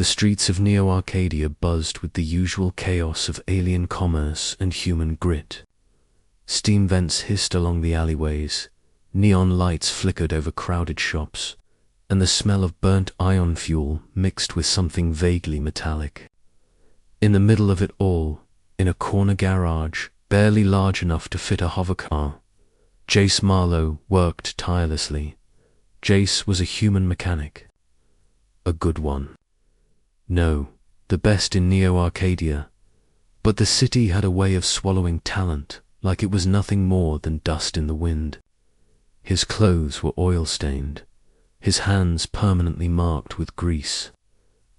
The streets of Neo-Arcadia buzzed with the usual chaos of alien commerce and human grit. Steam vents hissed along the alleyways, neon lights flickered over crowded shops, and the smell of burnt ion fuel mixed with something vaguely metallic. In the middle of it all, in a corner garage, barely large enough to fit a hover car, Jace Marlowe worked tirelessly. Jace was a human mechanic. A good one. No, the best in Neo-Arcadia, but the city had a way of swallowing talent like it was nothing more than dust in the wind. His clothes were oil-stained, his hands permanently marked with grease,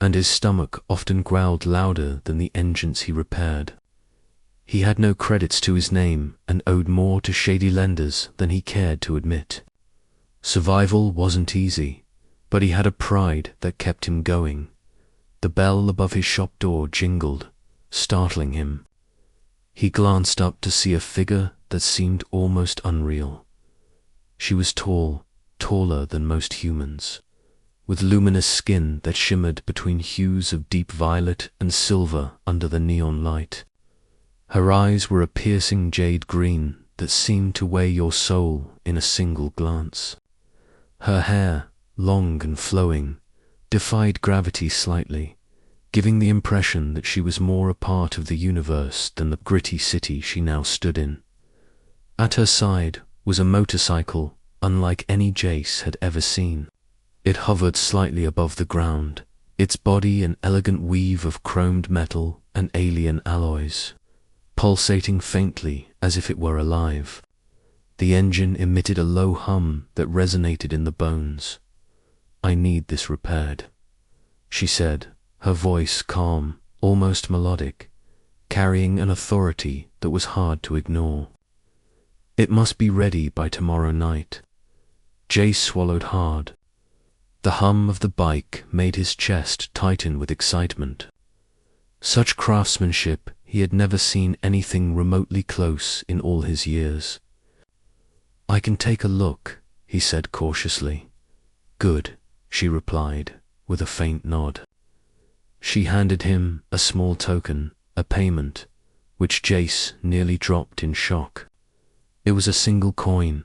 and his stomach often growled louder than the engines he repaired. He had no credits to his name and owed more to shady lenders than he cared to admit. Survival wasn't easy, but he had a pride that kept him going. The bell above his shop door jingled, startling him. He glanced up to see a figure that seemed almost unreal. She was tall, taller than most humans, with luminous skin that shimmered between hues of deep violet and silver under the neon light. Her eyes were a piercing jade green that seemed to weigh your soul in a single glance. Her hair, long and flowing, defied gravity slightly, giving the impression that she was more a part of the universe than the gritty city she now stood in. At her side was a motorcycle unlike any Jace had ever seen. It hovered slightly above the ground, its body an elegant weave of chromed metal and alien alloys, pulsating faintly as if it were alive. The engine emitted a low hum that resonated in the bones. "I need this repaired," she said, her voice calm, almost melodic, carrying an authority that was hard to ignore. "It must be ready by tomorrow night." Jace swallowed hard. The hum of the bike made his chest tighten with excitement. Such craftsmanship he had never seen anything remotely close in all his years. "I can take a look," he said cautiously. "Good," she replied, with a faint nod. She handed him a small token, a payment, which Jace nearly dropped in shock. It was a single coin,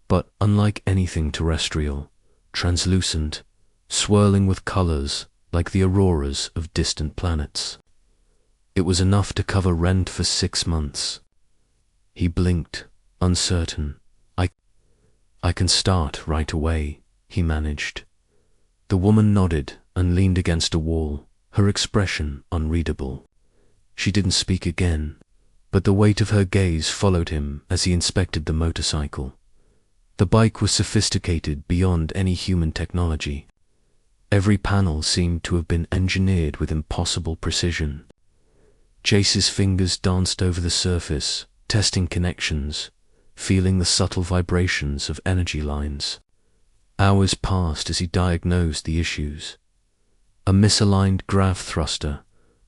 but unlike anything terrestrial, translucent, swirling with colors like the auroras of distant planets. It was enough to cover rent for 6 months. He blinked, uncertain. I can start right away," he managed. The woman nodded and leaned against a wall, her expression unreadable. She didn't speak again, but the weight of her gaze followed him as he inspected the motorcycle. The bike was sophisticated beyond any human technology. Every panel seemed to have been engineered with impossible precision. Jace's fingers danced over the surface, testing connections, feeling the subtle vibrations of energy lines. Hours passed as he diagnosed the issues. A misaligned grav thruster,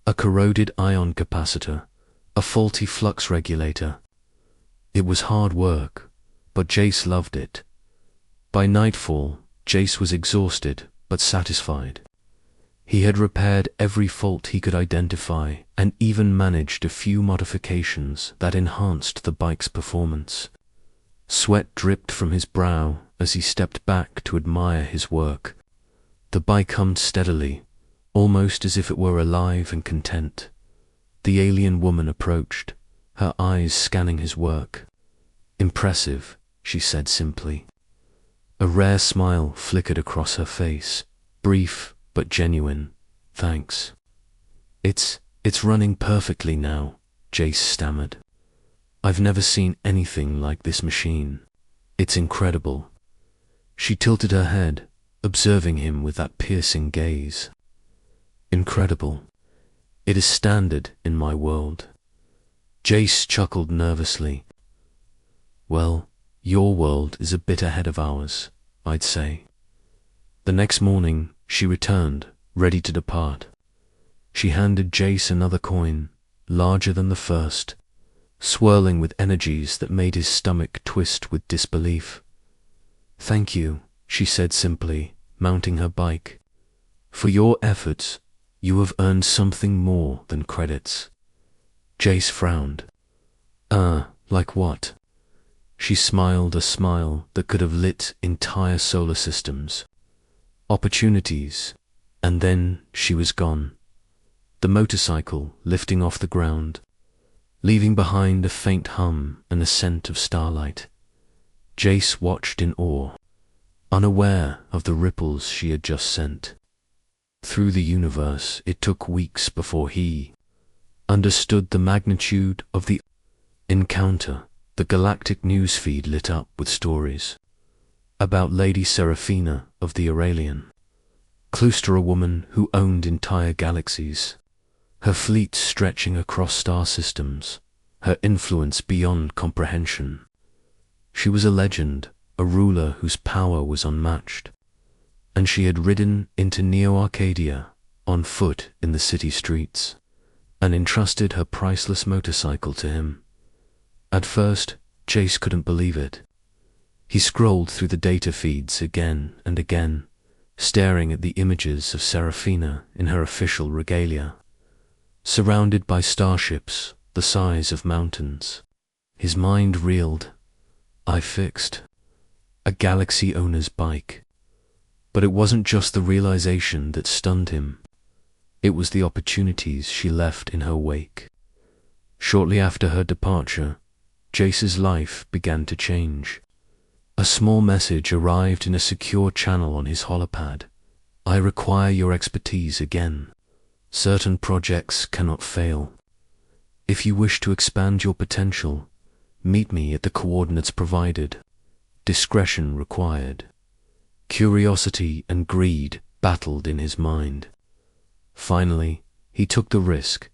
a corroded ion capacitor, a faulty flux regulator. It was hard work, but Jace loved it. By nightfall, Jace was exhausted but satisfied. He had repaired every fault he could identify and even managed a few modifications that enhanced the bike's performance. Sweat dripped from his brow as he stepped back to admire his work. The bike hummed steadily, almost as if it were alive and content. The alien woman approached, her eyes scanning his work. "Impressive," she said simply. A rare smile flickered across her face, brief but genuine. "Thanks." It's running perfectly now," Jace stammered. "I've never seen anything like this machine. It's incredible." She tilted her head, observing him with that piercing gaze. "Incredible. It is standard in my world." Jace chuckled nervously. "Well, your world is a bit ahead of ours, I'd say." The next morning, she returned, ready to depart. She handed Jace another coin, larger than the first, swirling with energies that made his stomach twist with disbelief. "Thank you," she said simply, mounting her bike. "For your efforts, You have earned something more than credits. Jace frowned. Like what? She smiled a smile that could have lit entire solar systems. Opportunities. And then she was gone. The motorcycle lifting off the ground, leaving behind a faint hum and a scent of starlight. Jace watched in awe, unaware of the ripples she had just sent. Through the universe, it took weeks before he understood the magnitude of the encounter. The Galactic newsfeed lit up with stories about Lady Seraphina of the Aurelian, Cluster, a woman who owned entire galaxies, her fleet stretching across star systems, her influence beyond comprehension. She was a legend, a ruler whose power was unmatched, and she had ridden into Neo-Arcadia on foot in the city streets and entrusted her priceless motorcycle to him. At first, Jace couldn't believe it. He scrolled through the data feeds again and again, staring at the images of Seraphina in her official regalia, surrounded by starships the size of mountains. His mind reeled. I fixed a galaxy owner's bike. But it wasn't just the realization that stunned him. It was the opportunities she left in her wake. Shortly after her departure, Jace's life began to change. A small message arrived in a secure channel on his holopad. I require your expertise again. Certain projects cannot fail. If you wish to expand your potential, meet me at the coordinates provided. Discretion required. Curiosity and greed battled in his mind. Finally, he took the risk.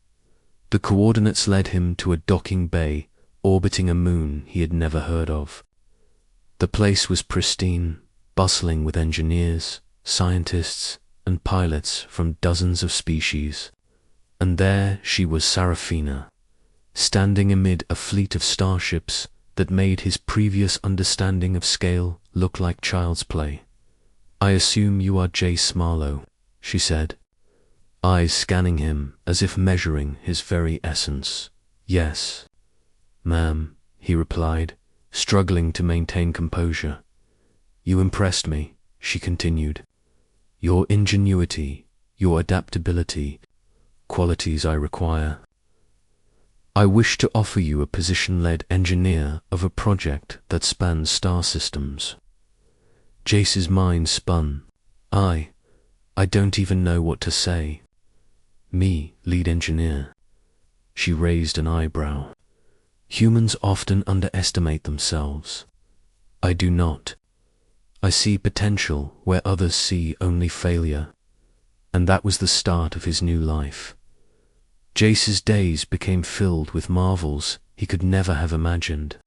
The coordinates led him to a docking bay orbiting a moon he had never heard of. The place was pristine, bustling with engineers, scientists, and pilots from dozens of species. And there she was, Seraphina, standing amid a fleet of starships that made his previous understanding of scale look like child's play. I assume you are Jace Marlowe, she said, eyes scanning him as if measuring his very essence. Yes, ma'am, he replied, struggling to maintain composure. You impressed me, she continued. Your ingenuity, your adaptability, qualities I require. I wish to offer you a position-led engineer of a project that spans star systems. Jace's mind spun. I don't even know what to say. Me, lead engineer. She raised an eyebrow. Humans often underestimate themselves. I do not. I see potential where others see only failure. And that was the start of his new life. Jace's days became filled with marvels he could never have imagined.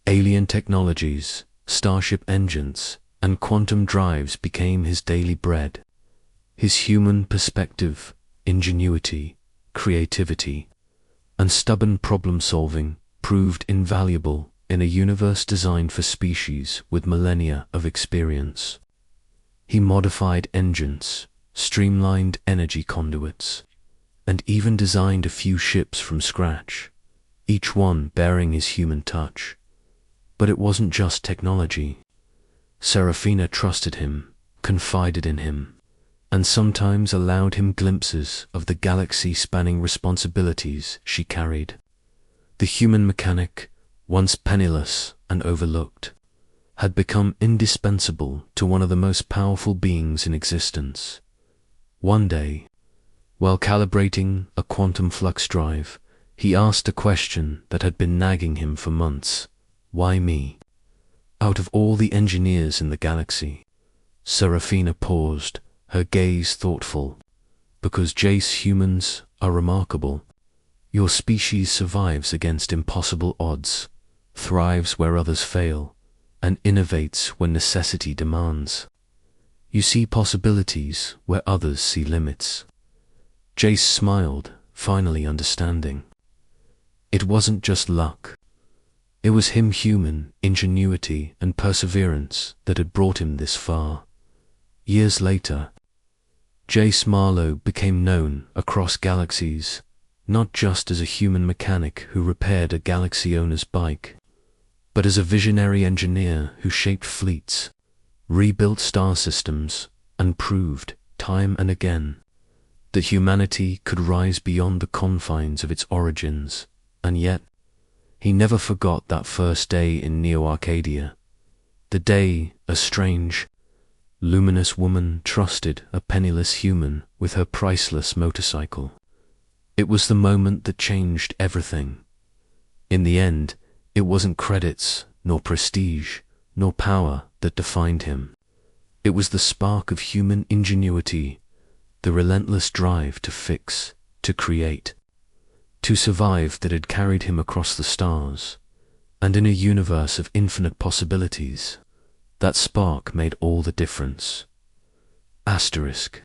Alien technologies, starship engines, and quantum drives became his daily bread. His human perspective, ingenuity, creativity, and stubborn problem-solving proved invaluable in a universe designed for species with millennia of experience. He modified engines, streamlined energy conduits, and even designed a few ships from scratch, each one bearing his human touch. But it wasn't just technology. Seraphina trusted him, confided in him, and sometimes allowed him glimpses of the galaxy-spanning responsibilities she carried. The human mechanic, once penniless and overlooked, had become indispensable to one of the most powerful beings in existence. One day, while calibrating a quantum flux drive, he asked a question that had been nagging him for months. Why me? Out of all the engineers in the galaxy. Seraphina paused, her gaze thoughtful. Because Jace, humans are remarkable. Your species survives against impossible odds, thrives where others fail, and innovates when necessity demands. You see possibilities where others see limits. Jace smiled, finally understanding. It wasn't just luck. It was him, human ingenuity and perseverance that had brought him this far. Years later, Jace Marlowe became known across galaxies, not just as a human mechanic who repaired a galaxy owner's bike, but as a visionary engineer who shaped fleets, rebuilt star systems, and proved, time and again, that humanity could rise beyond the confines of its origins. And yet, he never forgot that first day in Neo-Arcadia, the day a strange, luminous woman trusted a penniless human with her priceless motorcycle. It was the moment that changed everything. In the end, it wasn't credits, nor prestige, nor power that defined him. It was the spark of human ingenuity, the relentless drive to fix, to create, to survive that had carried him across the stars. And in a universe of infinite possibilities, that spark made all the difference. Asterisk.